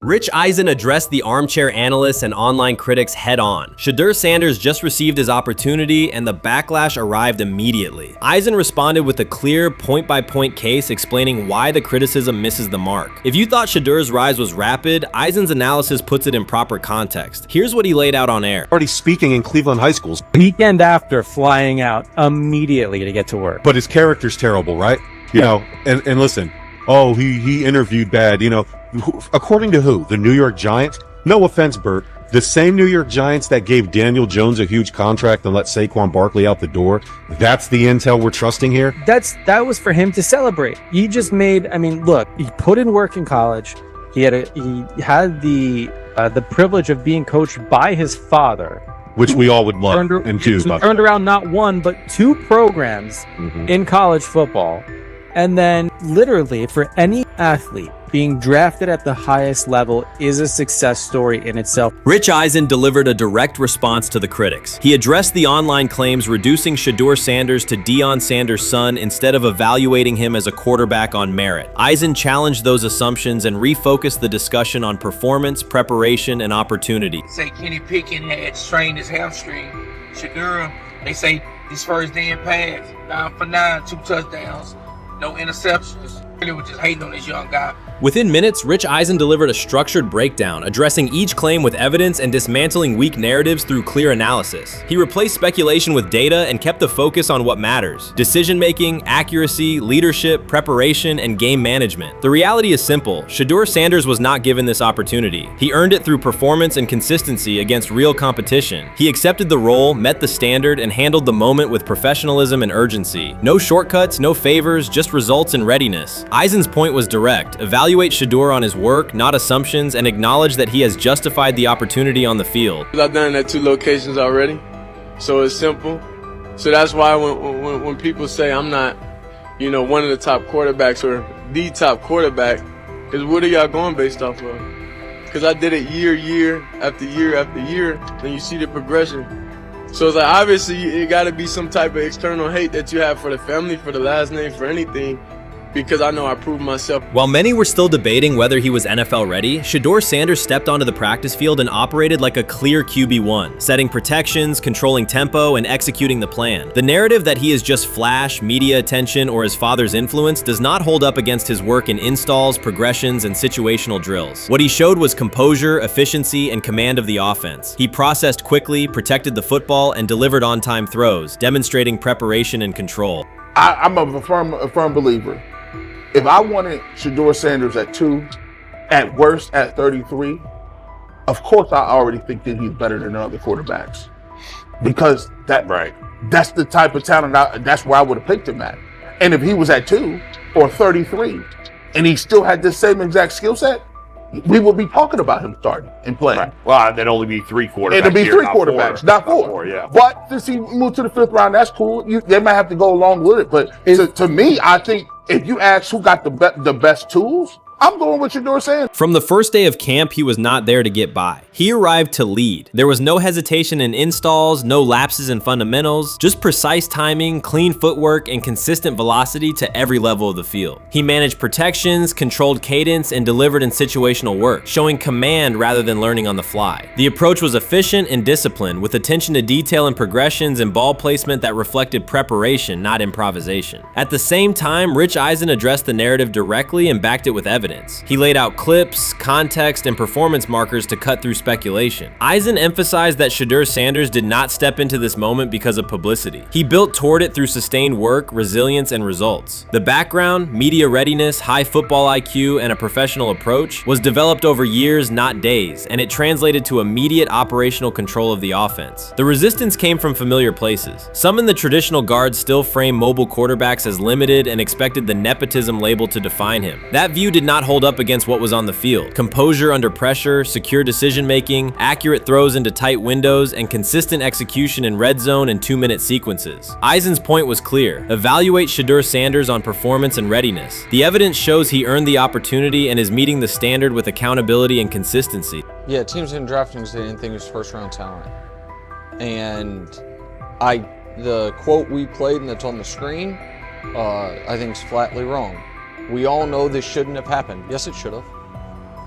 Rich Eisen addressed the armchair analysts and online critics head-on. Shedeur Sanders just received his opportunity, and the backlash arrived immediately. Eisen responded with a clear, point-by-point case explaining why the criticism misses the mark. If you thought Shedeur's rise was rapid, Eisen's analysis puts it in proper context. Here's what he laid out on air. Already speaking in Cleveland high schools. Weekend after, flying out immediately to get to work. But his character's terrible, right? You know, and listen, oh, he interviewed bad, you know. According to who? The New York Giants? No offense, Bert. The same New York Giants that gave Daniel Jones a huge contract and let Saquon Barkley out the door. That's the intel we're trusting here? That was for him to celebrate. He just made, I mean, look, he put in work in college. He had the privilege of being coached by his father. Which we all would love and do. Turned around not one, but two programs in college football. And then literally for any athlete, being drafted at the highest level is a success story in itself. Rich Eisen delivered a direct response to the critics. He addressed the online claims reducing Shedeur Sanders to Deion Sanders' son instead of evaluating him as a quarterback on merit. Eisen challenged those assumptions and refocused the discussion on performance, preparation, and opportunity. Say Kenny Pickett had strained his hamstring. Shedeur, they say his first day in pass, 9 for 9, 2 touchdowns, no interceptions. They were just hating on this young guy. Within minutes, Rich Eisen delivered a structured breakdown, addressing each claim with evidence and dismantling weak narratives through clear analysis. He replaced speculation with data and kept the focus on what matters: decision-making, accuracy, leadership, preparation, and game management. The reality is simple. Shedeur Sanders was not given this opportunity. He earned it through performance and consistency against real competition. He accepted the role, met the standard, and handled the moment with professionalism and urgency. No shortcuts, no favors, just results and readiness. Eisen's point was direct. Evaluate Shedeur on his work, not assumptions, and acknowledge that he has justified the opportunity on the field. I've done it at 2 locations already, so it's simple. So that's why when people say I'm not, you know, one of the top quarterbacks or the top quarterback, because what are y'all going based off of? Because I did it year after year after year, and you see the progression. So it's like, obviously it got to be some type of external hate that you have for the family, for the last name, for anything, because I know I proved myself. While many were still debating whether he was NFL ready, Shedeur Sanders stepped onto the practice field and operated like a clear QB1, setting protections, controlling tempo, and executing the plan. The narrative that he is just flash, media attention, or his father's influence does not hold up against his work in installs, progressions, and situational drills. What he showed was composure, efficiency, and command of the offense. He processed quickly, protected the football, and delivered on-time throws, demonstrating preparation and control. I'm a firm believer. If I wanted Shedeur Sanders at 2, at worst at 33, of course I already think that he's better than other quarterbacks. Because that's the type of talent, that's where I would have picked him at. And if he was at 2 or 33, and he still had the same exact skill set, we would be talking about him starting and playing. Right. Well, there'd only be 3 quarterbacks. It'd be 3 quarterbacks, not 4. Not 4, yeah. But since he moved to the 5th round, that's cool. They might have to go along with it. But to me, I think if you ask who got the best tools, I'm going with Shedeur Sanders. From the first day of camp, he was not there to get by. He arrived to lead. There was no hesitation in installs, no lapses in fundamentals, just precise timing, clean footwork, and consistent velocity to every level of the field. He managed protections, controlled cadence, and delivered in situational work, showing command rather than learning on the fly. The approach was efficient and disciplined, with attention to detail and progressions and ball placement that reflected preparation, not improvisation. At the same time, Rich Eisen addressed the narrative directly and backed it with evidence. He laid out clips, context, and performance markers to cut through speculation. Eisen emphasized that Shedeur Sanders did not step into this moment because of publicity. He built toward it through sustained work, resilience, and results. The background, media readiness, high football IQ, and a professional approach was developed over years, not days, and it translated to immediate operational control of the offense. The resistance came from familiar places. Some in the traditional guard still framed mobile quarterbacks as limited and expected the nepotism label to define him. That view did not hold up against what was on the field: composure under pressure, secure decision-making, accurate throws into tight windows, and consistent execution in red zone and 2-minute sequences. Eisen's point was clear: evaluate Shedeur Sanders on performance and readiness. The evidence shows he earned the opportunity and is meeting the standard with accountability and consistency. Yeah, teams didn't draft him because they didn't think he was first-round talent. And the quote we played and that's on the screen, I think is flatly wrong. We all know this shouldn't have happened. Yes, it should have.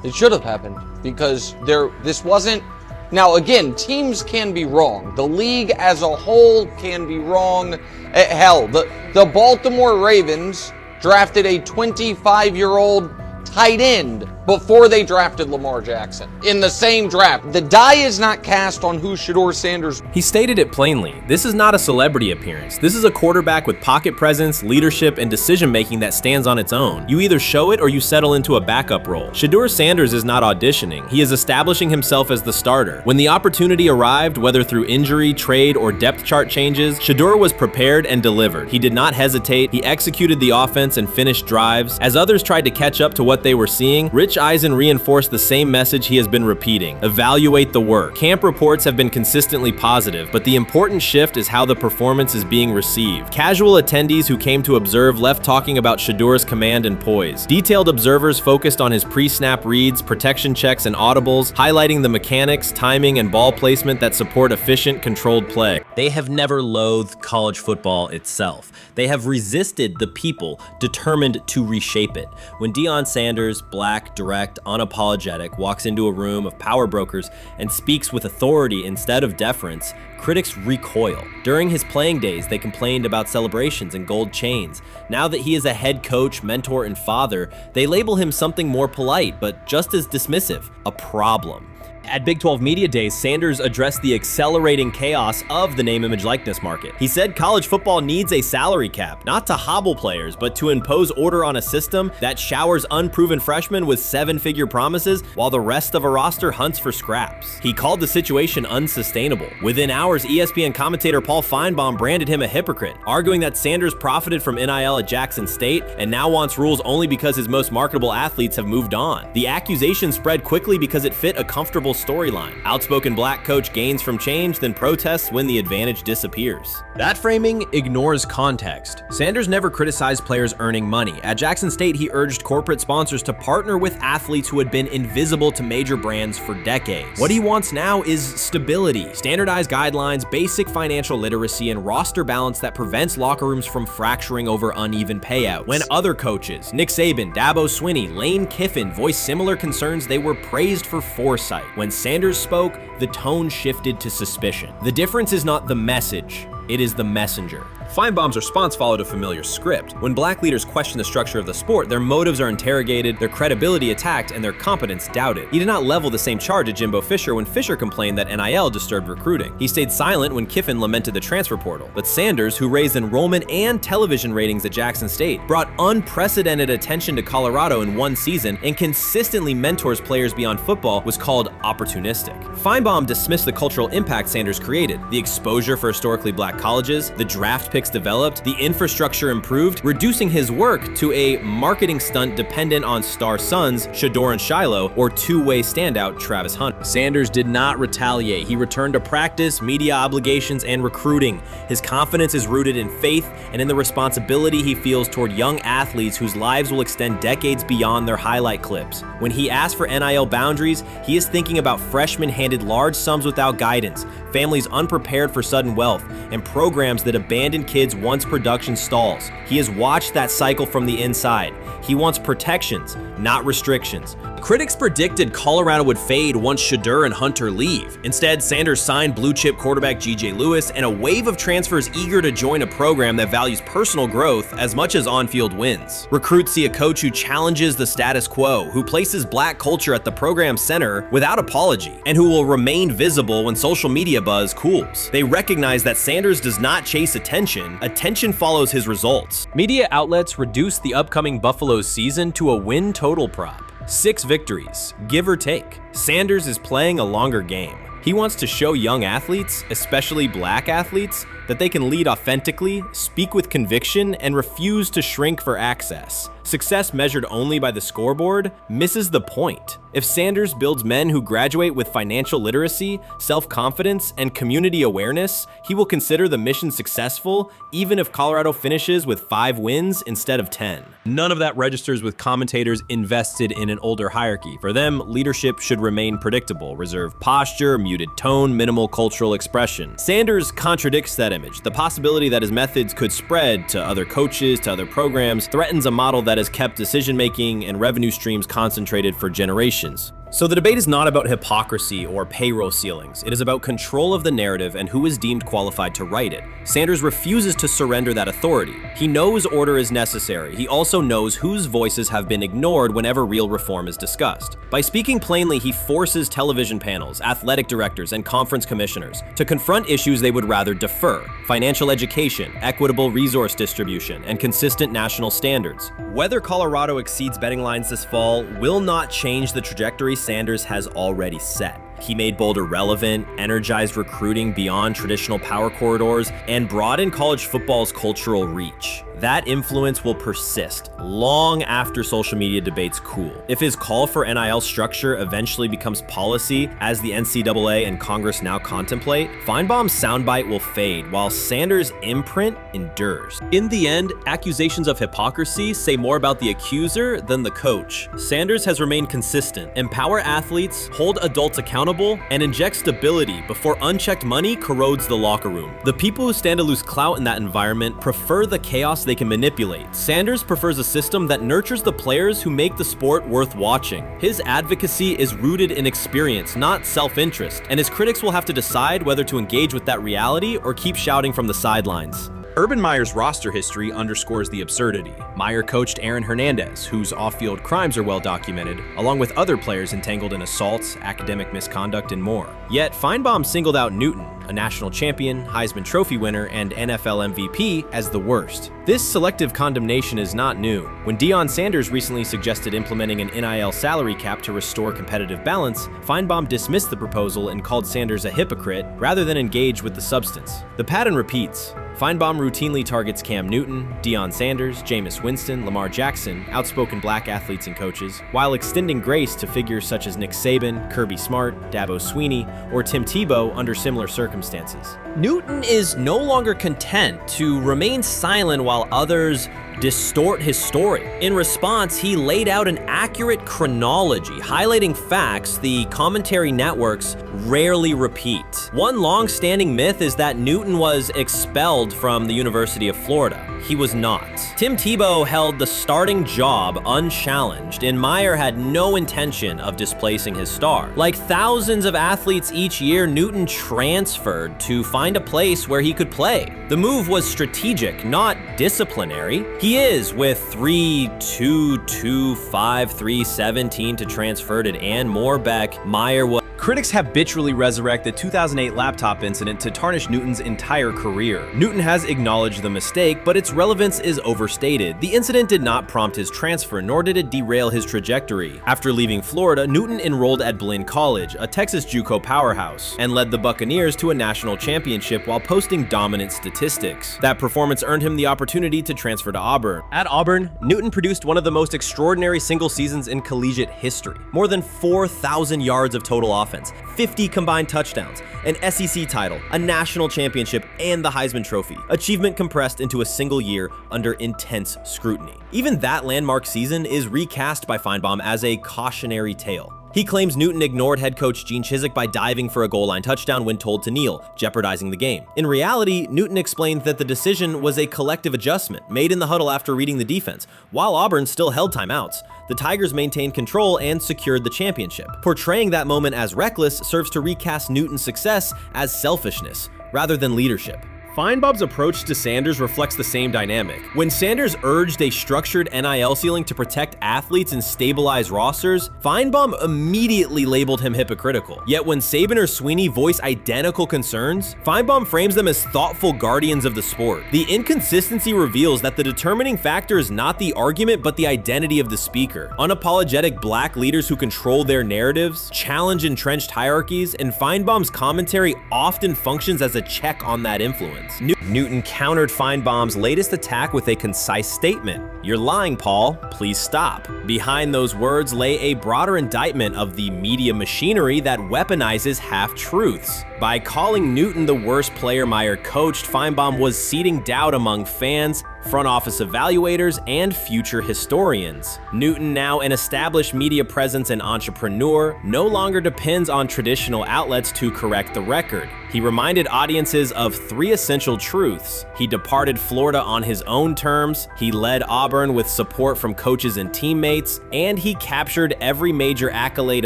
It should have happened because this wasn't. Now, again, teams can be wrong. The league as a whole can be wrong. Hell, the Baltimore Ravens drafted a 25-year-old tight end before they drafted Lamar Jackson in the same draft. The die is not cast on who Shedeur Sanders. He stated it plainly. This is not a celebrity appearance. This is a quarterback with pocket presence, leadership, and decision-making that stands on its own. You either show it or you settle into a backup role. Shedeur Sanders is not auditioning. He is establishing himself as the starter. When the opportunity arrived, whether through injury, trade, or depth chart changes, Shedeur was prepared and delivered. He did not hesitate. He executed the offense and finished drives. As others tried to catch up to what they were seeing, Rich Eisen reinforced the same message he has been repeating: evaluate the work. Camp reports have been consistently positive, but the important shift is how the performance is being received. Casual attendees who came to observe left talking about Shedeur's command and poise. Detailed observers focused on his pre-snap reads, protection checks, and audibles, highlighting the mechanics, timing, and ball placement that support efficient, controlled play. They have never loathed college football itself. They have resisted the people determined to reshape it. When Deion Sanders, black, direct, unapologetic, walks into a room of power brokers and speaks with authority instead of deference, critics recoil. During his playing days, they complained about celebrations and gold chains. Now that he is a head coach, mentor, and father, they label him something more polite, but just as dismissive: a problem. At Big 12 Media Days, Sanders addressed the accelerating chaos of the name, image, likeness market. He said college football needs a salary cap, not to hobble players, but to impose order on a system that showers unproven freshmen with seven-figure promises while the rest of a roster hunts for scraps. He called the situation unsustainable. Within hours, ESPN commentator Paul Feinbaum branded him a hypocrite, arguing that Sanders profited from NIL at Jackson State and now wants rules only because his most marketable athletes have moved on. The accusation spread quickly because it fit a comfortable storyline. Outspoken black coach gains from change, then protests when the advantage disappears. That framing ignores context. Sanders never criticized players earning money. At Jackson State, he urged corporate sponsors to partner with athletes who had been invisible to major brands for decades. What he wants now is stability, standardized guidelines, basic financial literacy, and roster balance that prevents locker rooms from fracturing over uneven payouts. When other coaches, Nick Saban, Dabo Swinney, Lane Kiffin, voiced similar concerns, they were praised for foresight. When Sanders spoke, the tone shifted to suspicion. The difference is not the message, it is the messenger. Feinbaum's response followed a familiar script. When black leaders question the structure of the sport, their motives are interrogated, their credibility attacked, and their competence doubted. He did not level the same charge at Jimbo Fisher when Fisher complained that NIL disturbed recruiting. He stayed silent when Kiffin lamented the transfer portal. But Sanders, who raised enrollment and television ratings at Jackson State, brought unprecedented attention to Colorado in one season and consistently mentors players beyond football, was called opportunistic. Feinbaum dismissed the cultural impact Sanders created: the exposure for historically black colleges, the draft picks developed, the infrastructure improved, reducing his work to a marketing stunt dependent on star sons Shedeur and Shiloh, or two-way standout Travis Hunter. Sanders did not retaliate. He returned to practice, media obligations, and recruiting. His confidence is rooted in faith and in the responsibility he feels toward young athletes whose lives will extend decades beyond their highlight clips. When he asks for NIL boundaries, he is thinking about freshmen handed large sums without guidance, families unprepared for sudden wealth, and programs that abandon kids once production stalls. He has watched that cycle from the inside. He wants protections, not restrictions. Critics predicted Colorado would fade once Shedeur and Hunter leave. Instead, Sanders signed blue-chip quarterback G.J. Lewis and a wave of transfers eager to join a program that values personal growth as much as on-field wins. Recruits see a coach who challenges the status quo, who places black culture at the program's center without apology, and who will remain visible when social media buzz cools. They recognize that Sanders does not chase attention. Attention follows his results. Media outlets reduced the upcoming Buffalo season to a win total prop. 6 victories, give or take. Sanders is playing a longer game. He wants to show young athletes, especially black athletes, that they can lead authentically, speak with conviction, and refuse to shrink for access. Success measured only by the scoreboard misses the point. If Sanders builds men who graduate with financial literacy, self-confidence, and community awareness, he will consider the mission successful, even if Colorado finishes with 5 wins instead of 10. None of that registers with commentators invested in an older hierarchy. For them, leadership should remain predictable: reserved posture, muted tone, minimal cultural expression. Sanders contradicts that image. The possibility that his methods could spread to other coaches, to other programs, threatens a model that has kept decision-making and revenue streams concentrated for generations. So the debate is not about hypocrisy or payroll ceilings. It is about control of the narrative and who is deemed qualified to write it. Sanders refuses to surrender that authority. He knows order is necessary. He also knows whose voices have been ignored whenever real reform is discussed. By speaking plainly, he forces television panels, athletic directors, and conference commissioners to confront issues they would rather defer: financial education, equitable resource distribution, and consistent national standards. Whether Colorado exceeds betting lines this fall will not change the trajectory Sanders has already set. He made Boulder relevant, energized recruiting beyond traditional power corridors, and broadened college football's cultural reach. That influence will persist long after social media debates cool. If his call for NIL structure eventually becomes policy, as the NCAA and Congress now contemplate, Feinbaum's soundbite will fade while Sanders' imprint endures. In the end, accusations of hypocrisy say more about the accuser than the coach. Sanders has remained consistent: empower athletes, hold adults accountable, and inject stability before unchecked money corrodes the locker room. The people who stand to lose clout in that environment prefer the chaos they can manipulate. Sanders prefers a system that nurtures the players who make the sport worth watching. His advocacy is rooted in experience, not self-interest, and his critics will have to decide whether to engage with that reality or keep shouting from the sidelines. Urban Meyer's roster history underscores the absurdity. Meyer coached Aaron Hernandez, whose off-field crimes are well documented, along with other players entangled in assaults, academic misconduct, and more. Yet Feinbaum singled out Newton, a national champion, Heisman Trophy winner, and NFL MVP, as the worst. This selective condemnation is not new. When Deion Sanders recently suggested implementing an NIL salary cap to restore competitive balance, Feinbaum dismissed the proposal and called Sanders a hypocrite rather than engage with the substance. The pattern repeats. Feinbaum routinely targets Cam Newton, Deion Sanders, Jameis Winston, Lamar Jackson, outspoken black athletes and coaches, while extending grace to figures such as Nick Saban, Kirby Smart, Dabo Swinney, or Tim Tebow under similar circumstances. Newton is no longer content to remain silent while others distort his story. In response, he laid out an accurate chronology, highlighting facts the commentary networks rarely repeat. One long-standing myth is that Newton was expelled from the University of Florida. He was not. Tim Tebow held the starting job unchallenged, and Meyer had no intention of displacing his star. Like thousands of athletes each year, Newton transferred to find a place where he could play. The move was strategic, not disciplinary. He is with 3-2-2-5-3-17 to transfer to Ann Moorbeck. Meyer was. Critics habitually resurrect the 2008 laptop incident to tarnish Newton's entire career. Newton has acknowledged the mistake, but its relevance is overstated. The incident did not prompt his transfer, nor did it derail his trajectory. After leaving Florida, Newton enrolled at Blinn College, a Texas JUCO powerhouse, and led the Buccaneers to a national championship while posting dominant statistics. That performance earned him the opportunity to transfer to Auburn. At Auburn, Newton produced one of the most extraordinary single seasons in collegiate history. More than 4,000 yards of total offense, 50 combined touchdowns, an SEC title, a national championship, and the Heisman Trophy. Achievement compressed into a single year under intense scrutiny. Even that landmark season is recast by Feinbaum as a cautionary tale. He claims Newton ignored head coach Gene Chizik by diving for a goal line touchdown when told to kneel, jeopardizing the game. In reality, Newton explained that the decision was a collective adjustment made in the huddle after reading the defense, while Auburn still held timeouts. The Tigers maintained control and secured the championship. Portraying that moment as reckless serves to recast Newton's success as selfishness rather than leadership. Feinbaum's approach to Sanders reflects the same dynamic. When Sanders urged a structured NIL ceiling to protect athletes and stabilize rosters, Feinbaum immediately labeled him hypocritical. Yet when Saban or Swinney voice identical concerns, Feinbaum frames them as thoughtful guardians of the sport. The inconsistency reveals that the determining factor is not the argument but the identity of the speaker. Unapologetic black leaders who control their narratives, challenge entrenched hierarchies, and Feinbaum's commentary often functions as a check on that influence. Newton countered Feinbaum's latest attack with a concise statement. "You're lying, Paul. Please stop." Behind those words lay a broader indictment of the media machinery that weaponizes half-truths. By calling Newton the worst player Meyer coached, Feinbaum was seeding doubt among fans, front office evaluators, and future historians. Newton, now an established media presence and entrepreneur, no longer depends on traditional outlets to correct the record. He reminded audiences of 3 essential truths. He departed Florida on his own terms, he led Auburn with support from coaches and teammates, and he captured every major accolade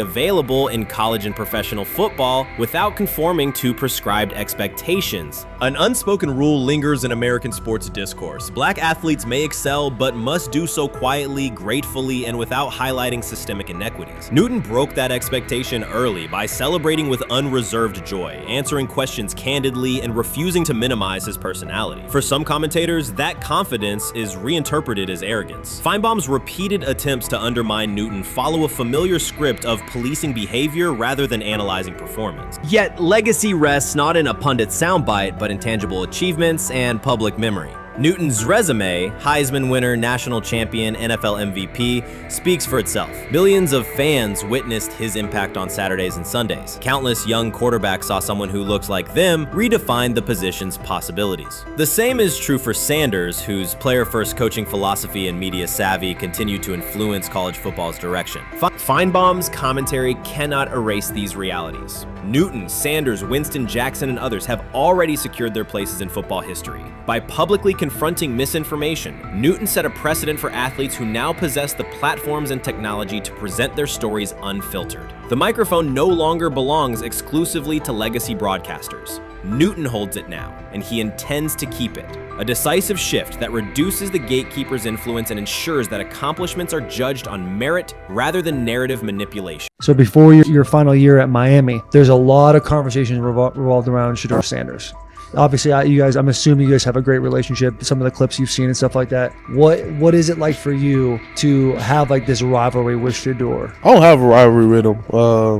available in college and professional football without conforming to prescribed expectations. An unspoken rule lingers in American sports discourse. Black athletes may excel, but must do so quietly, gratefully, and without highlighting systemic inequities. Newton broke that expectation early by celebrating with unreserved joy, answering questions candidly, and refusing to minimize his personality. For some commentators, that confidence is reinterpreted as arrogance. Feinbaum's repeated attempts to undermine Newton follow a familiar script of policing behavior rather than analyzing performance. Yet, legacy rests not in a pundit's soundbite, but in tangible achievements and public memory. Newton's resume, Heisman winner, national champion, NFL MVP, speaks for itself. Millions of fans witnessed his impact on Saturdays and Sundays. Countless young quarterbacks saw someone who looked like them redefine the position's possibilities. The same is true for Sanders, whose player-first coaching philosophy and media savvy continue to influence college football's direction. Feinbaum's commentary cannot erase these realities. Newton, Sanders, Winston, Jackson, and others have already secured their places in football history. By publicly confronting misinformation, Newton set a precedent for athletes who now possess the platforms and technology to present their stories unfiltered. The microphone no longer belongs exclusively to legacy broadcasters. Newton holds it now, and he intends to keep it. A decisive shift that reduces the gatekeeper's influence and ensures that accomplishments are judged on merit rather than narrative manipulation. So before your final year at Miami, there's a lot of conversations revolved around Shedeur Sanders. Obviously, I'm assuming you guys have a great relationship. Some of the clips you've seen and stuff like that. What is it like for you to have like this rivalry with Shedeur? I don't have a rivalry with him.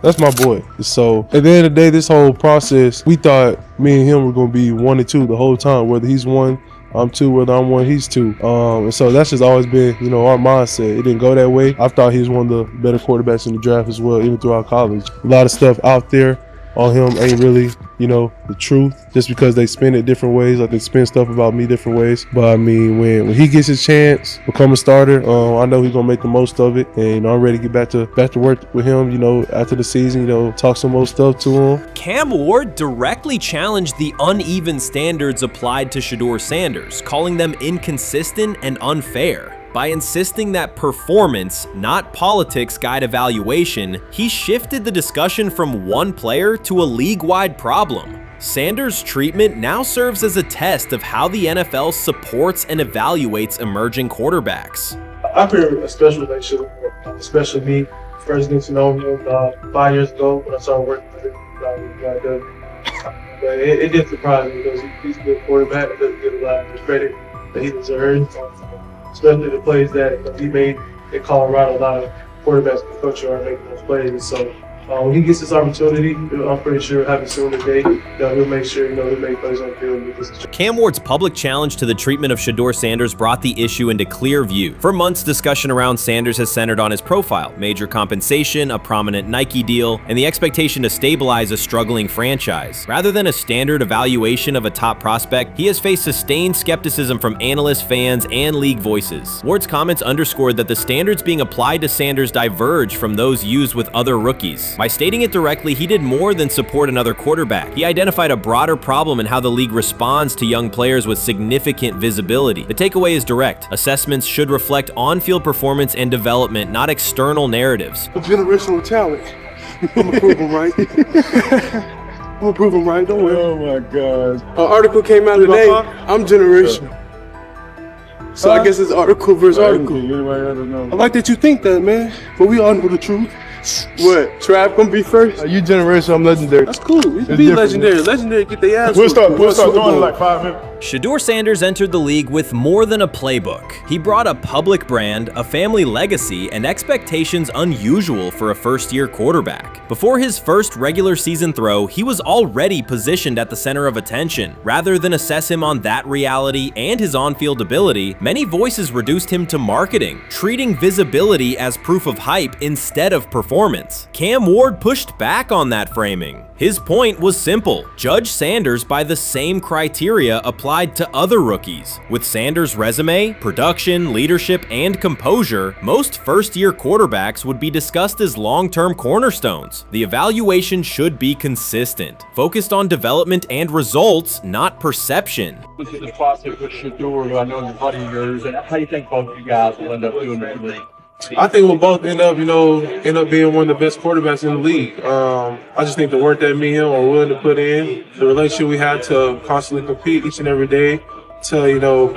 That's my boy. So at the end of the day, this whole process, we thought me and him were going to be 1 and 2 the whole time. Whether he's 1, I'm 2, whether I'm 1, he's 2. And so that's just always been, our mindset. It didn't go that way. I thought he was one of the better quarterbacks in the draft as well, even throughout college. A lot of stuff out there on him ain't really, the truth, just because they spin it different ways. Like they spin stuff about me different ways. But I mean, when he gets his chance, become a starter, I know he's gonna make the most of it, and I'm ready to get back to work with him. After the season, talk some more stuff to him. Cam Ward directly challenged the uneven standards applied to Shedeur Sanders, calling them inconsistent and unfair. By insisting that performance, not politics, guide evaluation, he shifted the discussion from one player to a league-wide problem. Sanders' treatment now serves as a test of how the NFL supports and evaluates emerging quarterbacks. I feel a special relationship with him, especially me. First getting to know him 5 years ago when I started working with him. But it did surprise me because he's a good quarterback. It doesn't get a lot of credit that he deserves. Especially the plays that he made in Colorado. A lot of quarterbacks and coaches are making those plays. And so when he gets this opportunity, I'm pretty sure having soon today, he'll make sure he'll make plays on the field. Cam Ward's public challenge to the treatment of Shedeur Sanders brought the issue into clear view. For months, discussion around Sanders has centered on his profile, major compensation, a prominent Nike deal, and the expectation to stabilize a struggling franchise. Rather than a standard evaluation of a top prospect, he has faced sustained skepticism from analysts, fans, and league voices. Ward's comments underscored that the standards being applied to Sanders diverge from those used with other rookies. By stating it directly, he did more than support another quarterback. He identified a broader problem in how the league responds to young players with significant visibility. The takeaway is direct. Assessments should reflect on-field performance and development, not external narratives. Generational talent. I'm gonna prove him right. I'm gonna prove him right. Don't worry. Oh my God. An article came out today. I'm generational. So I guess it's article versus article. I like that you think that, man. But we all know the truth. What? Trav gonna be first? You generational, I'm legendary. That's cool. We can be legendary. Legendary, get their ass. We'll start doing in like 5 minutes. Shedeur Sanders entered the league with more than a playbook. He brought a public brand, a family legacy, and expectations unusual for a first-year quarterback. Before his first regular season throw, he was already positioned at the center of attention. Rather than assess him on that reality and his on-field ability, many voices reduced him to marketing, treating visibility as proof of hype instead of performance. performance. Cam Ward pushed back on that framing. His point was simple: judge Sanders by the same criteria applied to other rookies. With Sanders' resume, production, leadership, and composure, most first-year quarterbacks would be discussed as long-term cornerstones. The evaluation should be consistent, focused on development and results, not perception. This is the process with Shedeur, who I know is a buddy of yours, and how do you think both of you guys will end up doing the league? I think we'll both end up being one of the best quarterbacks in the league. I just think the work that me and him are willing to put in, the relationship we have to constantly compete each and every day, to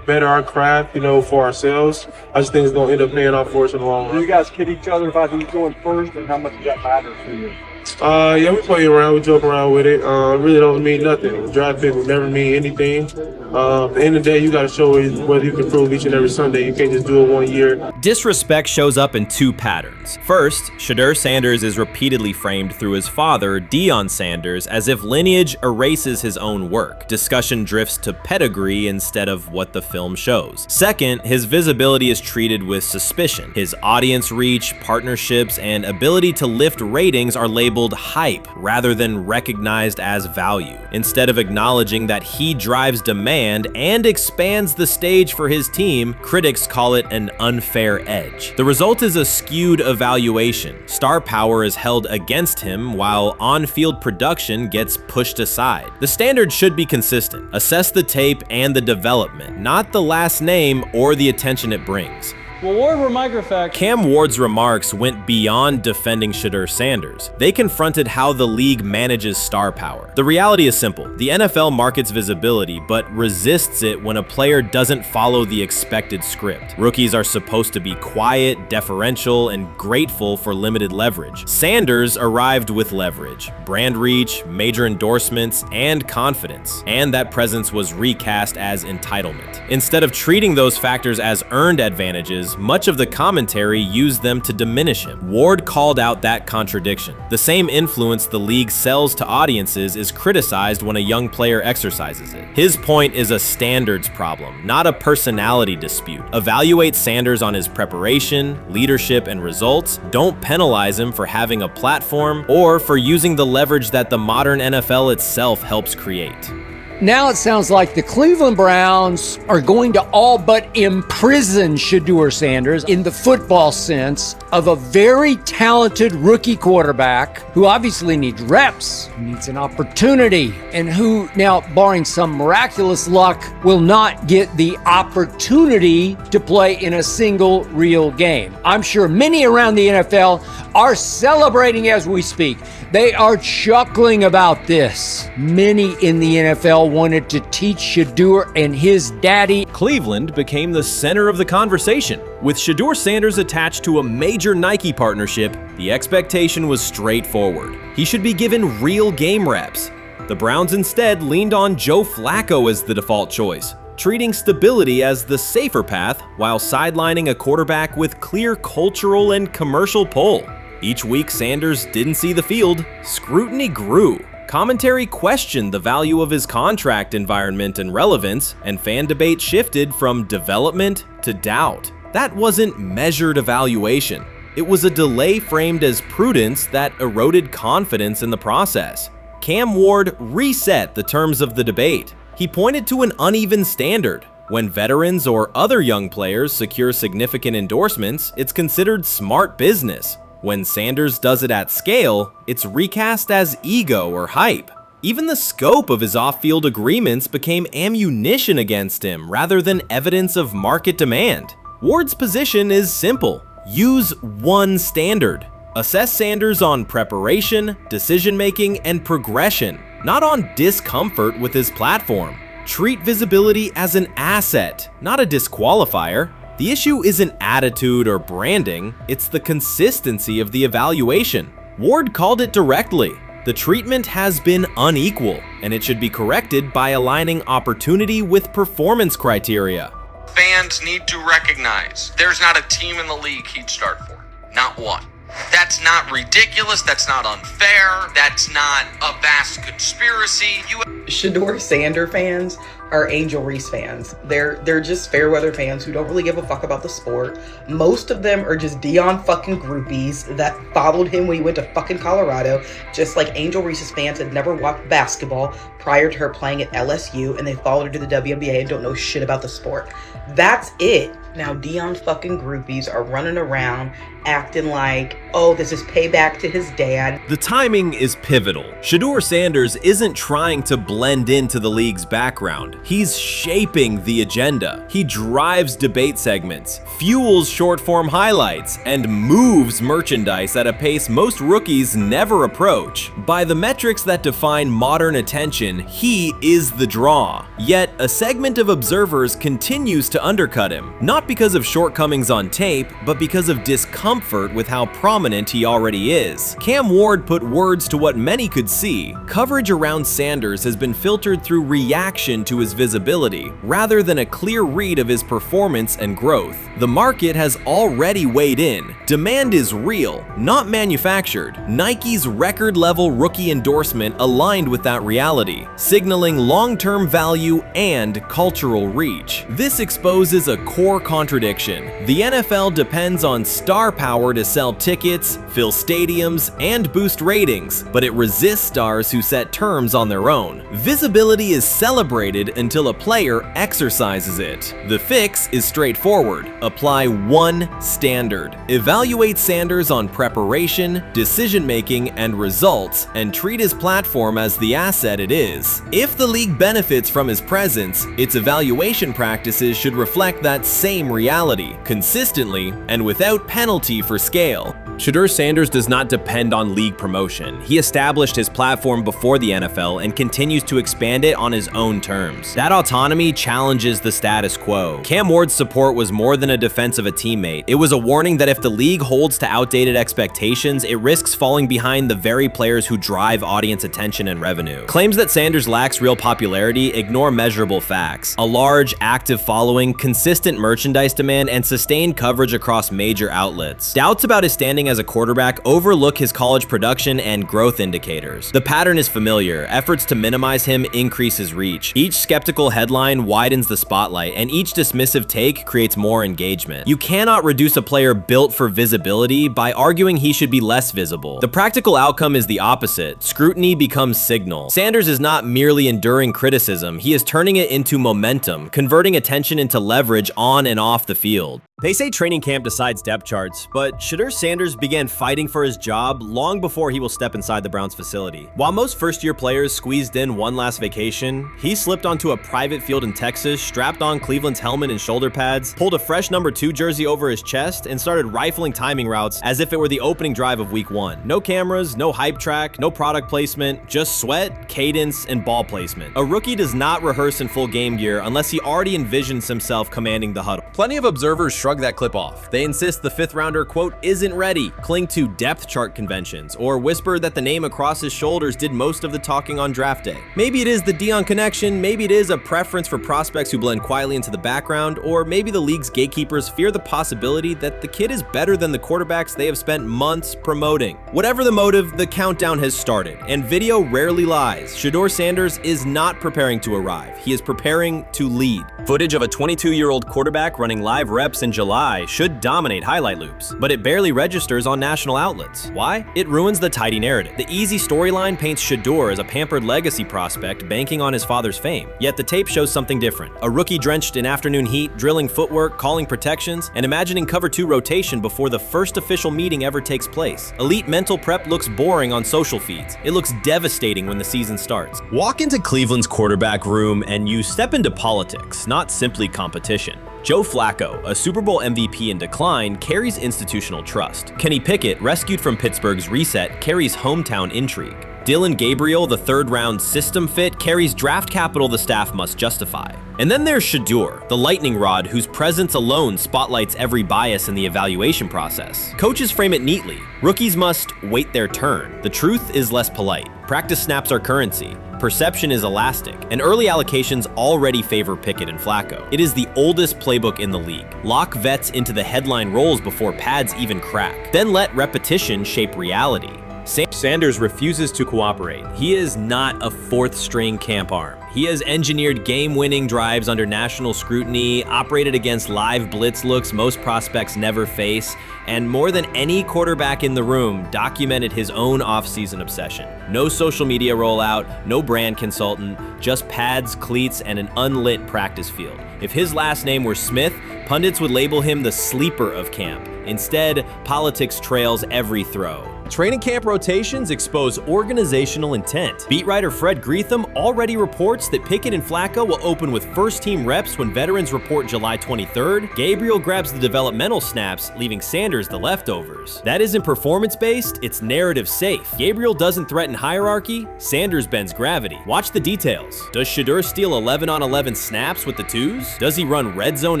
better our craft, for ourselves. I just think it's going to end up paying off for us in the long run. Do you guys kid each other about who's going first, and how much does that matter to you? Yeah, we play around, we joke around with it. It really don't mean nothing. Draft pick will never mean anything. At the end of the day, you got to show whether you can prove each and every Sunday. You can't just do it 1 year. Disrespect shows up in two patterns. First, Shedeur Sanders is repeatedly framed through his father, Deion Sanders, as if lineage erases his own work. Discussion drifts to pedigree instead of what the film shows. Second, his visibility is treated with suspicion. His audience reach, partnerships, and ability to lift ratings are labeled hype rather than recognized as value. Instead of acknowledging that he drives demand and expands the stage for his team, critics call it an unfair edge. The result is a skewed evaluation. Star power is held against him while on-field production gets pushed aside. The standard should be consistent. Assess the tape and the development, not the last name or the attention it brings. Well, Ward were microfacts. Cam Ward's remarks went beyond defending Shedeur Sanders. They confronted how the league manages star power. The reality is simple. The NFL markets visibility, but resists it when a player doesn't follow the expected script. Rookies are supposed to be quiet, deferential, and grateful for limited leverage. Sanders arrived with leverage, brand reach, major endorsements, and confidence. And that presence was recast as entitlement. Instead of treating those factors as earned advantages, much of the commentary used them to diminish him. Ward called out that contradiction. The same influence the league sells to audiences is criticized when a young player exercises it. His point is a standards problem, not a personality dispute. Evaluate Sanders on his preparation, leadership, and results. Don't penalize him for having a platform or for using the leverage that the modern NFL itself helps create. Now it sounds like the Cleveland Browns are going to all but imprison Shedeur Sanders in the football sense of a very talented rookie quarterback who obviously needs reps, needs an opportunity, and who now, barring some miraculous luck, will not get the opportunity to play in a single real game. I'm sure many around the NFL are celebrating as we speak. They are chuckling about this. Many in the NFL wanted to teach Shedeur and his daddy. Cleveland became the center of the conversation. With Shedeur Sanders attached to a major Nike partnership, the expectation was straightforward. He should be given real game reps. The Browns instead leaned on Joe Flacco as the default choice, treating stability as the safer path while sidelining a quarterback with clear cultural and commercial pull. Each week Sanders didn't see the field, scrutiny grew. Commentary questioned the value of his contract environment and relevance, and fan debate shifted from development to doubt. That wasn't measured evaluation. It was a delay framed as prudence that eroded confidence in the process. Cam Ward reset the terms of the debate. He pointed to an uneven standard. When veterans or other young players secure significant endorsements, it's considered smart business. When Sanders does it at scale, it's recast as ego or hype. Even the scope of his off-field agreements became ammunition against him rather than evidence of market demand. Ward's position is simple. Use one standard. Assess Sanders on preparation, decision-making, and progression, not on discomfort with his platform. Treat visibility as an asset, not a disqualifier. The issue isn't attitude or branding, it's the consistency of the evaluation. Ward called it directly. The treatment has been unequal, and it should be corrected by aligning opportunity with performance criteria. Fans need to recognize there's not a team in the league he'd start for. Not one. That's not ridiculous, that's not unfair, that's not a vast conspiracy. Shedeur Sanders fans are Angel Reese fans. They're just fair weather fans who don't really give a fuck about the sport. Most of them are just Dion fucking groupies that followed him when he went to fucking Colorado, just like Angel Reese's fans had never watched basketball prior to her playing at LSU, and they followed her to the WNBA and don't know shit about the sport. That's it. Now Dion fucking groupies are running around acting like, oh, this is payback to his dad. The timing is pivotal. Shedeur Sanders isn't trying to blend into the league's background. He's shaping the agenda. He drives debate segments, fuels short-form highlights, and moves merchandise at a pace most rookies never approach. By the metrics that define modern attention, he is the draw. Yet, a segment of observers continues to undercut him, not because of shortcomings on tape, but because of discomfort with how prominent he already is. Cam Ward put words to what many could see. Coverage around Sanders has been filtered through reaction to his visibility, rather than a clear read of his performance and growth. The market has already weighed in. Demand is real, not manufactured. Nike's record-level rookie endorsement aligned with that reality, signaling long-term value and cultural reach. This exposes a core contradiction. The NFL depends on star power to sell tickets, fill stadiums, and boost ratings, but it resists stars who set terms on their own. Visibility is celebrated until a player exercises it. The fix is straightforward. Apply one standard. Evaluate Sanders on preparation, decision-making, and results, and treat his platform as the asset it is. If the league benefits from his presence, its evaluation practices should reflect that same reality, consistently and without penalty for scale. Shedeur Sanders does not depend on league promotion. He established his platform before the NFL and continues to expand it on his own terms. That autonomy challenges the status quo. Cam Ward's support was more than a defense of a teammate. It was a warning that if the league holds to outdated expectations, it risks falling behind the very players who drive audience attention and revenue. Claims that Sanders lacks real popularity ignore measurable facts. A large, active following, consistent merchandise demand, and sustained coverage across major outlets. Doubts about his standing as a quarterback overlook his college production and growth indicators. The pattern is familiar. Efforts to minimize him increase his reach. Each skeptical headline widens the spotlight, and each dismissive take creates more engagement. You cannot reduce a player built for visibility by arguing he should be less visible. The practical outcome is the opposite. Scrutiny becomes signal. Sanders is not merely enduring criticism, he is turning it into momentum, converting attention into leverage on and off the field. They say training camp decides depth charts, but Shedeur Sanders began fighting for his job long before he will step inside the Browns facility. While most first-year players squeezed in one last vacation, he slipped onto a private field in Texas, strapped on Cleveland's helmet and shoulder pads, pulled a fresh number 2 jersey over his chest, and started rifling timing routes as if it were the opening drive of week 1. No cameras, no hype track, no product placement, just sweat, cadence, and ball placement. A rookie does not rehearse in full game gear unless he already envisions himself commanding the huddle. Plenty of observers shrug that clip off. They insist the 5th rounder, quote, isn't ready, cling to depth chart conventions, or whisper that the name across his shoulders did most of the talking on draft day. Maybe it is the Dion connection, maybe it is a preference for prospects who blend quietly into the background, or maybe the league's gatekeepers fear the possibility that the kid is better than the quarterbacks they have spent months promoting. Whatever the motive, the countdown has started, and video rarely lies. Shedeur Sanders is not preparing to arrive. He is preparing to lead. Footage of a 22-year-old quarterback running live reps in July should dominate highlight loops, but it barely registers on national outlets. Why? It ruins the tidy narrative. The easy storyline paints Shedeur as a pampered legacy prospect banking on his father's fame. Yet the tape shows something different. A rookie drenched in afternoon heat, drilling footwork, calling protections, and imagining cover 2 rotation before the first official meeting ever takes place. Elite mental prep looks boring on social feeds. It looks devastating when the season starts. Walk into Cleveland's quarterback room and you step into politics, not simply competition. Joe Flacco, a Super Bowl MVP in decline, carries institutional trust. Kenny Pickett, rescued from Pittsburgh's reset, carries hometown intrigue. Dylan Gabriel, the 3rd-round system fit, carries draft capital the staff must justify. And then there's Shedeur, the lightning rod whose presence alone spotlights every bias in the evaluation process. Coaches frame it neatly. Rookies must wait their turn. The truth is less polite. Practice snaps are currency. Perception is elastic, and early allocations already favor Pickett and Flacco. It is the oldest playbook in the league. Lock vets into the headline roles before pads even crack. Then let repetition shape reality. Sanders refuses to cooperate. He is not a fourth-string camp arm. He has engineered game-winning drives under national scrutiny, operated against live blitz looks most prospects never face, and more than any quarterback in the room, documented his own off-season obsession. No social media rollout, no brand consultant, just pads, cleats, and an unlit practice field. If his last name were Smith, pundits would label him the sleeper of camp. Instead, politics trails every throw. Training camp rotations expose organizational intent. Beat writer Fred Greetham already reports that Pickett and Flacco will open with first-team reps when veterans report July 23rd. Gabriel grabs the developmental snaps, leaving Sanders the leftovers. That isn't performance-based, it's narrative-safe. Gabriel doesn't threaten hierarchy, Sanders bends gravity. Watch the details. Does Shedeur steal 11-on-11 snaps with the twos? Does he run red zone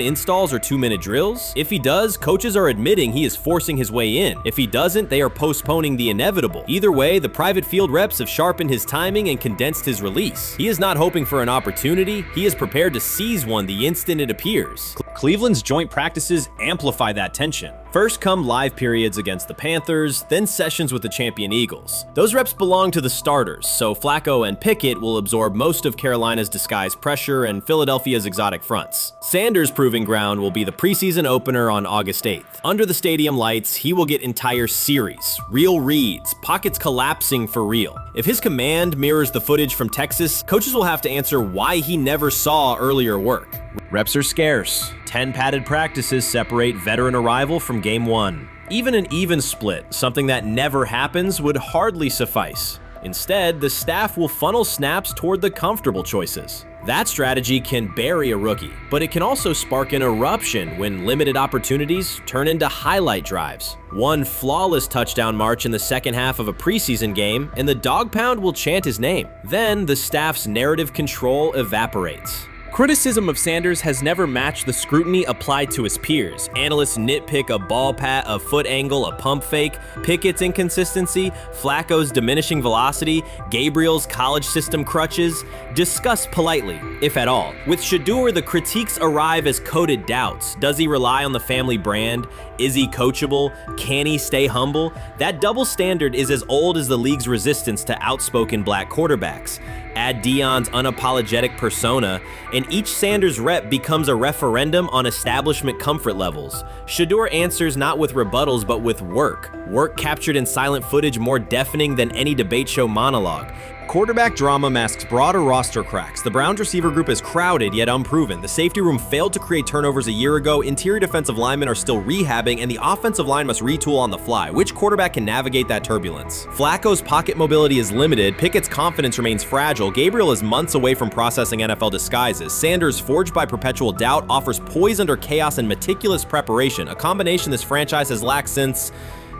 installs or 2-minute drills? If he does, coaches are admitting he is forcing his way in. If he doesn't, they are postponing the inevitable. Either way, the private field reps have sharpened his timing and condensed his release. He is not hoping for an opportunity, he is prepared to seize one the instant it appears. Cleveland's joint practices amplify that tension. First come live periods against the Panthers, then sessions with the champion Eagles. Those reps belong to the starters, so Flacco and Pickett will absorb most of Carolina's disguised pressure and Philadelphia's exotic fronts. Sanders' proving ground will be the preseason opener on August 8th. Under the stadium lights, he will get entire series, real reads, pockets collapsing for real. If his command mirrors the footage from Texas, coaches will have to answer why he never saw earlier work. Reps are scarce. 10 padded practices separate veteran arrival from game 1. Even an even split, something that never happens, would hardly suffice. Instead, the staff will funnel snaps toward the comfortable choices. That strategy can bury a rookie, but it can also spark an eruption when limited opportunities turn into highlight drives. One flawless touchdown march in the second half of a preseason game, and the dog pound will chant his name. Then the staff's narrative control evaporates. Criticism of Sanders has never matched the scrutiny applied to his peers. Analysts nitpick a ball pat, a foot angle, a pump fake, Pickett's inconsistency, Flacco's diminishing velocity, Gabriel's college system crutches. Discuss politely, if at all. With Shedeur, the critiques arrive as coded doubts. Does he rely on the family brand? Is he coachable? Can he stay humble? That double standard is as old as the league's resistance to outspoken black quarterbacks. Add Deion's unapologetic persona, and each Sanders rep becomes a referendum on establishment comfort levels. Shedeur answers not with rebuttals, but with work. Work captured in silent footage more deafening than any debate show monologue. Quarterback drama masks broader roster cracks. The Browns receiver group is crowded yet unproven. The safety room failed to create turnovers a year ago. Interior defensive linemen are still rehabbing, and the offensive line must retool on the fly. Which quarterback can navigate that turbulence? Flacco's pocket mobility is limited. Pickett's confidence remains fragile. Gabriel is months away from processing NFL disguises. Sanders, forged by perpetual doubt, offers poise under chaos and meticulous preparation, a combination this franchise has lacked since,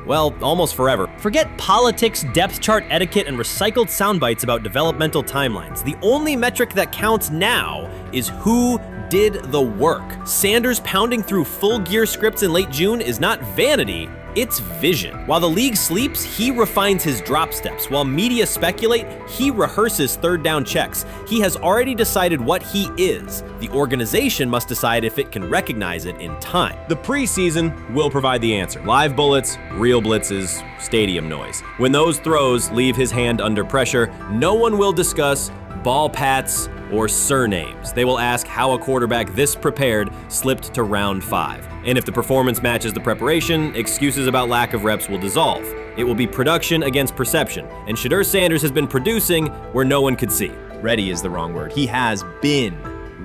well, almost forever. Forget politics, depth chart etiquette, and recycled sound bites about developmental timelines. The only metric that counts now is who did the work. Sanders pounding through full gear scripts in late June is not vanity, it's vision. While the league sleeps, he refines his drop steps. While media speculate, he rehearses third down checks. He has already decided what he is. The organization must decide if it can recognize it in time. The preseason will provide the answer. Live bullets, real blitzes, stadium noise. When those throws leave his hand under pressure, no one will discuss ball pats or surnames. They will ask how a quarterback this prepared slipped to round 5. And if the performance matches the preparation, excuses about lack of reps will dissolve. It will be production against perception, and Shedeur Sanders has been producing where no one could see. Ready is the wrong word. He has been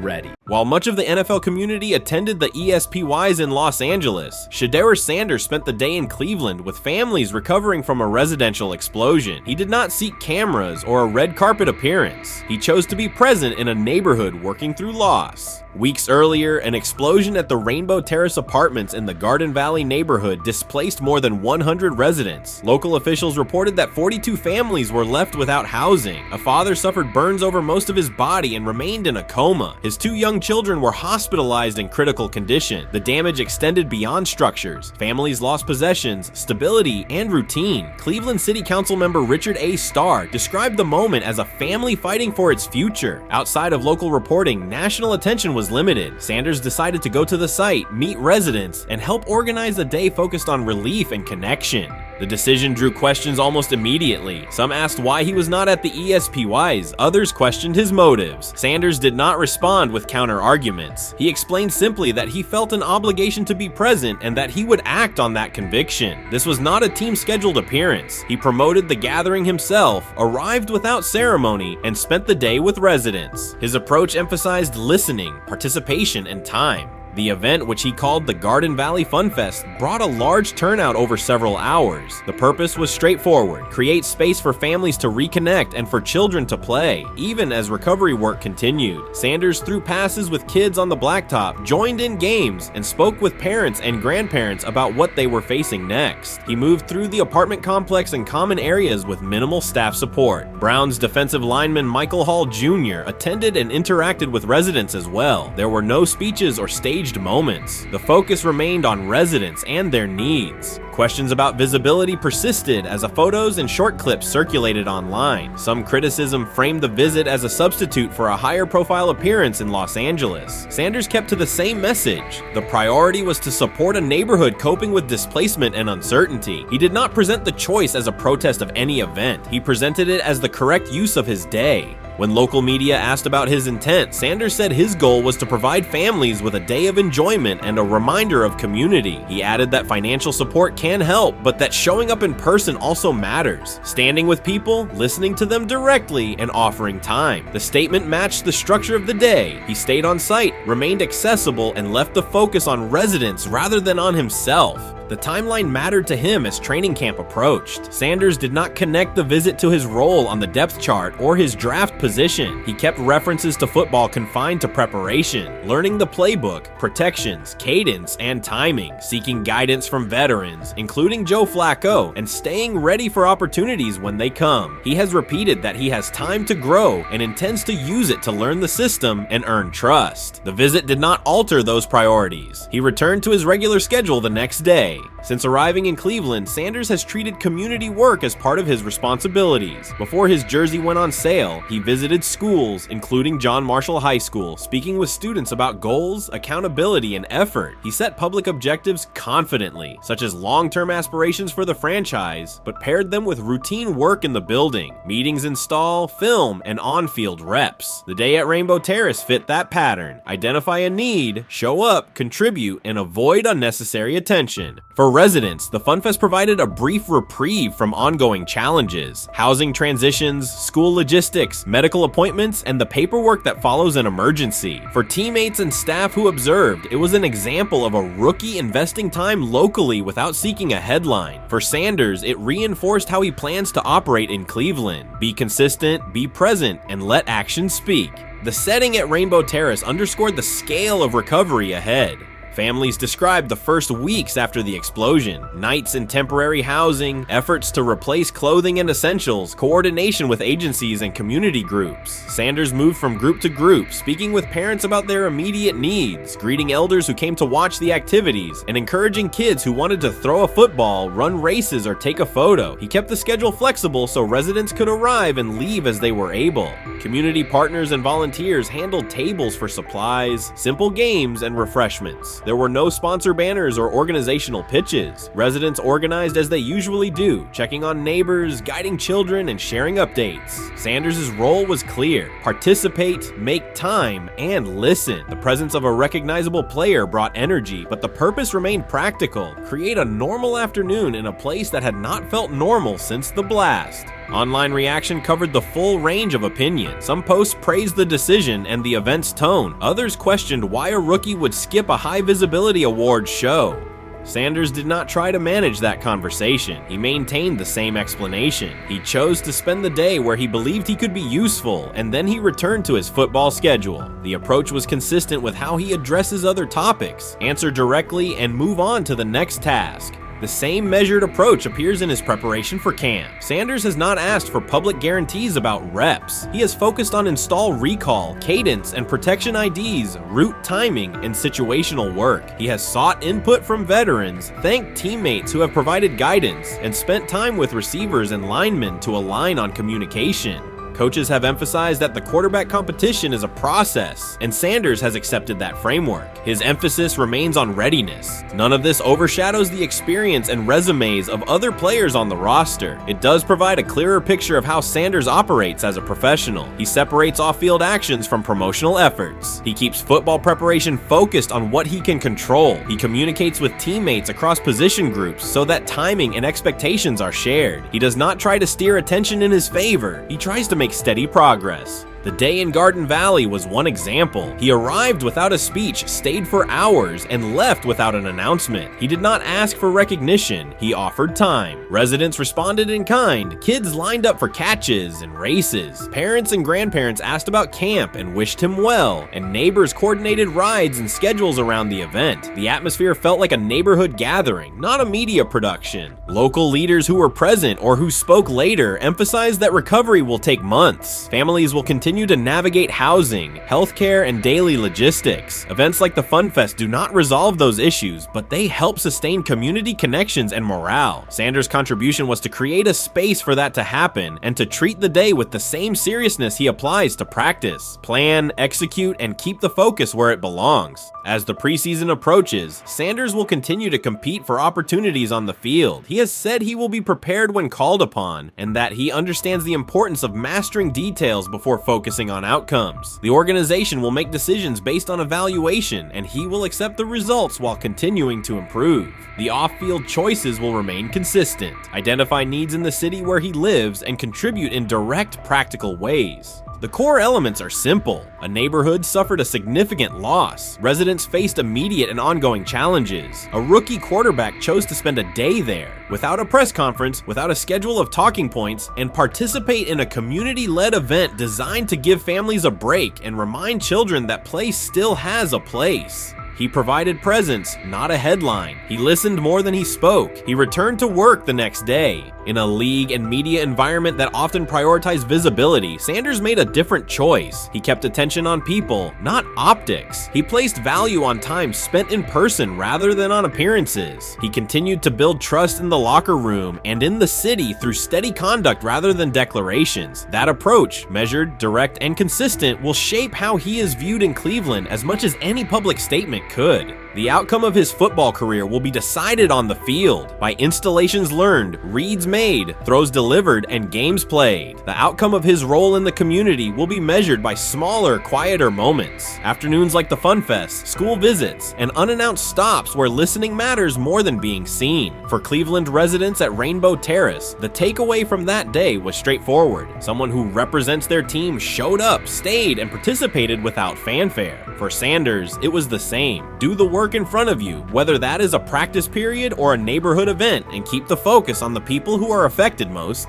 ready. While much of the NFL community attended the ESPYs in Los Angeles, Shedeur Sanders spent the day in Cleveland with families recovering from a residential explosion. He did not seek cameras or a red carpet appearance. He chose to be present in a neighborhood working through loss. Weeks earlier, an explosion at the Rainbow Terrace Apartments in the Garden Valley neighborhood displaced more than 100 residents. Local officials reported that 42 families were left without housing. A father suffered burns over most of his body and remained in a coma. His 2 young children were hospitalized in critical condition. The damage extended beyond structures. Families lost possessions, stability, and routine. Cleveland City Council member Richard A. Starr described the moment as a family fighting for its future. Outside of local reporting, national attention was limited. Sanders decided to go to the site, meet residents, and help organize a day focused on relief and connection. The decision drew questions almost immediately. Some asked why he was not at the ESPYs, others questioned his motives. Sanders did not respond with counter-arguments. He explained simply that he felt an obligation to be present and that he would act on that conviction. This was not a team-scheduled appearance. He promoted the gathering himself, arrived without ceremony, and spent the day with residents. His approach emphasized listening, participation, and time. The event, which he called the Garden Valley Fun Fest, brought a large turnout over several hours. The purpose was straightforward: create space for families to reconnect and for children to play, even as recovery work continued. Sanders threw passes with kids on the blacktop, joined in games, and spoke with parents and grandparents about what they were facing next. He moved through the apartment complex and common areas with minimal staff support. Browns defensive lineman Michael Hall Jr. attended and interacted with residents as well. There were no speeches or staged moments. The focus remained on residents and their needs. Questions about visibility persisted as photos and short clips circulated online. Some criticism framed the visit as a substitute for a higher profile appearance in Los Angeles. Sanders kept to the same message. The priority was to support a neighborhood coping with displacement and uncertainty. He did not present the choice as a protest of any event. He presented it as the correct use of his day. When local media asked about his intent, Sanders said his goal was to provide families with a day of enjoyment and a reminder of community. He added that financial support can help, but that showing up in person also matters. Standing with people, listening to them directly, and offering time. The statement matched the structure of the day. He stayed on site, remained accessible, and left the focus on residents rather than on himself. The timeline mattered to him as training camp approached. Sanders did not connect the visit to his role on the depth chart or his draft position. He kept references to football confined to preparation, learning the playbook, protections, cadence, and timing, seeking guidance from veterans, including Joe Flacco, and staying ready for opportunities when they come. He has repeated that he has time to grow and intends to use it to learn the system and earn trust. The visit did not alter those priorities. He returned to his regular schedule the next day. Since arriving in Cleveland, Sanders has treated community work as part of his responsibilities. Before his jersey went on sale, he visited schools, including John Marshall High School, speaking with students about goals, accountability, and effort. He set public objectives confidently, such as long-term aspirations for the franchise, but paired them with routine work in the building, meetings install, film, and on-field reps. The day at Rainbow Terrace fit that pattern. Identify a need, show up, contribute, and avoid unnecessary attention. For residents, the FunFest provided a brief reprieve from ongoing challenges: housing transitions, school logistics, medical appointments, and the paperwork that follows an emergency. For teammates and staff who observed, it was an example of a rookie investing time locally without seeking a headline. For Sanders, it reinforced how he plans to operate in Cleveland: be consistent, be present, and let actions speak. The setting at Rainbow Terrace underscored the scale of recovery ahead. Families described the first weeks after the explosion: nights in temporary housing, efforts to replace clothing and essentials, coordination with agencies and community groups. Sanders moved from group to group, speaking with parents about their immediate needs, greeting elders who came to watch the activities, and encouraging kids who wanted to throw a football, run races, or take a photo. He kept the schedule flexible so residents could arrive and leave as they were able. Community partners and volunteers handled tables for supplies, simple games, and refreshments. There were no sponsor banners or organizational pitches. Residents organized as they usually do, checking on neighbors, guiding children, and sharing updates. Sanders' role was clear: participate, make time, and listen. The presence of a recognizable player brought energy, but the purpose remained practical: create a normal afternoon in a place that had not felt normal since the blast. Online reaction covered the full range of opinion. Some posts praised the decision and the event's tone. Others questioned why a rookie would skip a high visibility awards show. Sanders did not try to manage that conversation. He maintained the same explanation. He chose to spend the day where he believed he could be useful, and then he returned to his football schedule. The approach was consistent with how he addresses other topics: answer directly and move on to the next task. The same measured approach appears in his preparation for camp. Sanders has not asked for public guarantees about reps. He has focused on install recall, cadence, and protection IDs, route timing, and situational work. He has sought input from veterans, thanked teammates who have provided guidance, and spent time with receivers and linemen to align on communication. Coaches have emphasized that the quarterback competition is a process, and Sanders has accepted that framework. His emphasis remains on readiness. None of this overshadows the experience and resumes of other players on the roster. It does provide a clearer picture of how Sanders operates as a professional. He separates off-field actions from promotional efforts. He keeps football preparation focused on what he can control. He communicates with teammates across position groups so that timing and expectations are shared. He does not try to steer attention in his favor. He tries to make steady progress. The day in Garden Valley was one example. He arrived without a speech, stayed for hours, and left without an announcement. He did not ask for recognition. He offered time. Residents responded in kind. Kids lined up for catches and races. Parents and grandparents asked about camp and wished him well, and neighbors coordinated rides and schedules around the event. The atmosphere felt like a neighborhood gathering, not a media production. Local leaders who were present or who spoke later emphasized that recovery will take months. Families will continue to navigate housing, healthcare, and daily logistics. Events like the Fun Fest do not resolve those issues, but they help sustain community connections and morale. Sanders' contribution was to create a space for that to happen and to treat the day with the same seriousness he applies to practice, plan, execute, and keep the focus where it belongs. As the preseason approaches, Sanders will continue to compete for opportunities on the field. He has said he will be prepared when called upon, and that he understands the importance of mastering details before focusing on outcomes. The organization will make decisions based on evaluation, and he will accept the results while continuing to improve. The off-field choices will remain consistent, identify needs in the city where he lives, and contribute in direct, practical ways. The core elements are simple. A neighborhood suffered a significant loss. Residents faced immediate and ongoing challenges. A rookie quarterback chose to spend a day there, without a press conference, without a schedule of talking points, and participate in a community-led event designed to give families a break and remind children that play still has a place. He provided presence, not a headline. He listened more than he spoke. He returned to work the next day. In a league and media environment that often prioritize visibility, Sanders made a different choice. He kept attention on people, not optics. He placed value on time spent in person rather than on appearances. He continued to build trust in the locker room and in the city through steady conduct rather than declarations. That approach, measured, direct, and consistent, will shape how he is viewed in Cleveland as much as any public statement could. The outcome of his football career will be decided on the field by installations learned, reads made, throws delivered, and games played. The outcome of his role in the community will be measured by smaller, quieter moments. Afternoons like the Fun Fest, school visits, and unannounced stops where listening matters more than being seen. For Cleveland residents at Rainbow Terrace, the takeaway from that day was straightforward. Someone who represents their team showed up, stayed, and participated without fanfare. For Sanders, it was the same. Do the work in front of you, whether that is a practice period or a neighborhood event, and keep the focus on the people who are affected most.